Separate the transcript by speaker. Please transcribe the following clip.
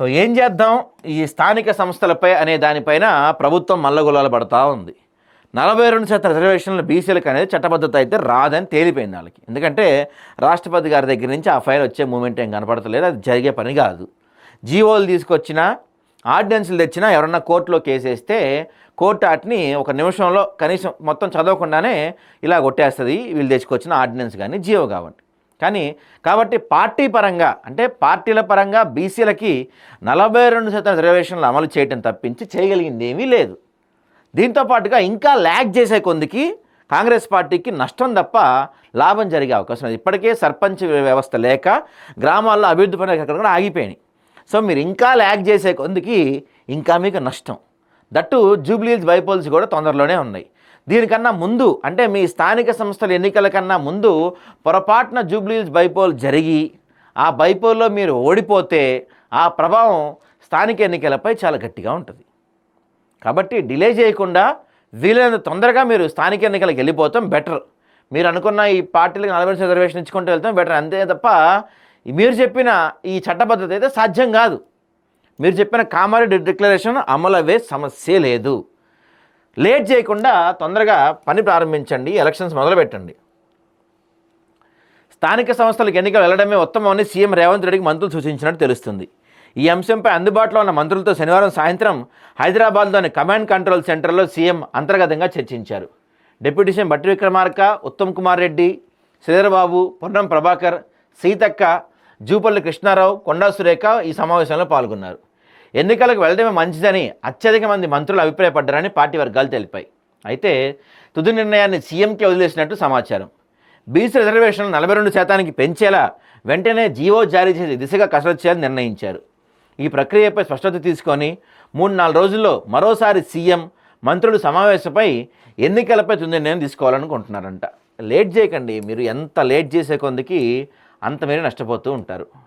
Speaker 1: So ఏం చేద్దాం ఈ స్థానిక సంస్థలపై అనే దానిపైన ప్రభుత్వం మల్లగులాలు పడతా ఉంది. 42% రిజర్వేషన్లు బీసీలకు అనేది చట్టబద్ధత అయితే రాదని తేలిపోయింది వాళ్ళకి. ఎందుకంటే రాష్ట్రపతి గారి దగ్గర నుంచి ఆ ఫైల్ వచ్చే మూమెంట్ ఏం కనపడతలేదు, అది జరిగే పని కాదు. జీవోలు తీసుకొచ్చినా ఆర్డినెన్స్లు తెచ్చినా ఎవరన్నా కోర్టులో కేసేస్తే కోర్టు వాటిని ఒక నిమిషంలో కనీసం మొత్తం చదవకుండానే ఇలా కొట్టేస్తుంది వీళ్ళు తెచ్చుకొచ్చిన ఆర్డినెన్స్ కానీ జీవో కాబట్టి పార్టీ పరంగా అంటే పార్టీల పరంగా బీసీలకి 42% రిజర్వేషన్లు అమలు చేయటం తప్పించి చేయగలిగింది ఏమీ లేదు. దీంతో పాటుగా ఇంకా ల్యాగ్ చేసే కొందికి కాంగ్రెస్ పార్టీకి నష్టం తప్ప లాభం జరిగే అవకాశం లేదు. ఇప్పటికే సర్పంచ్ వ్యవస్థ లేక గ్రామాల్లో అభివృద్ధి పనులు ఎక్కడ కూడా ఆగిపోయినాయి. సో మీరు ఇంకా ల్యాగ్ చేసే కొందికి ఇంకా మీకు నష్టం. దట్టు జూబ్లీహిల్స్ బైపోల్స్ కూడా తొందరలోనే ఉన్నాయి. దీనికన్నా ముందు అంటే మీ స్థానిక సంస్థల ఎన్నికల కన్నా ముందు పొరపాటున జూబ్లీహిల్స్ బైపోల్ జరిగి ఆ బైపోల్లో మీరు ఓడిపోతే ఆ ప్రభావం స్థానిక ఎన్నికలపై చాలా గట్టిగా ఉంటుంది. కాబట్టి డిలే చేయకుండా వీలైనంత తొందరగా మీరు స్థానిక ఎన్నికలకు వెళ్ళిపోతాం బెటర్. మీరు అనుకున్న ఈ పార్టీలకు 40% రిజర్వేషన్ ఇచ్చుకుంటూ వెళ్తాం బెటర్, అంతే తప్ప మీరు చెప్పిన ఈ చట్టబద్ధత అయితే సాధ్యం కాదు. మీరు చెప్పిన కామారెడ్డి డిక్లరేషన్ అమలు అయ్యే సమస్య లేదు. లేట్ చేయకుండా తొందరగా పని ప్రారంభించండి, ఎలక్షన్స్ మొదలుపెట్టండి. స్థానిక సంస్థలకు ఎన్నికలు వెళ్ళడమే ఉత్తమమని సీఎం రేవంత్ రెడ్డికి మంత్రులు సూచించినట్టు తెలుస్తుంది. ఈ అంశంపై అందుబాటులో ఉన్న మంత్రులతో శనివారం సాయంత్రం హైదరాబాద్లోని కమాండ్ కంట్రోల్ సెంటర్లో సీఎం అంతర్గతంగా చర్చించారు. డిప్యూటీ సీఎం బట్టి విక్రమార్క, ఉత్తమ్ కుమార్ రెడ్డి, శ్రీధర్బాబు, పొన్నం ప్రభాకర్, సీతక్క, జూపల్లి కృష్ణారావు, కొండా సురేఖ ఈ సమావేశంలో పాల్గొన్నారు. ఎన్నికలకు వెళ్ళడమే మంచిదని అత్యధిక మంది మంత్రులు అభిప్రాయపడ్డారని పార్టీ వర్గాలు తెలిపాయి. అయితే తుది నిర్ణయాన్ని సీఎంకే వదిలేసినట్టు సమాచారం. బీసీ రిజర్వేషన్లు 42% పెంచేలా వెంటనే జీవో జారీ చేసే దిశగా కసరత్తు చేయాలని నిర్ణయించారు. ఈ ప్రక్రియపై స్పష్టత తీసుకొని 3-4 రోజుల్లో మరోసారి సీఎం మంత్రులు సమావేశంపై ఎన్నికలపై తుది నిర్ణయం తీసుకోవాలనుకుంటున్నారంట. లేట్ చేయకండి, మీరు ఎంత లేట్ చేసే కొందికి అంత మీరు నష్టపోతూ ఉంటారు.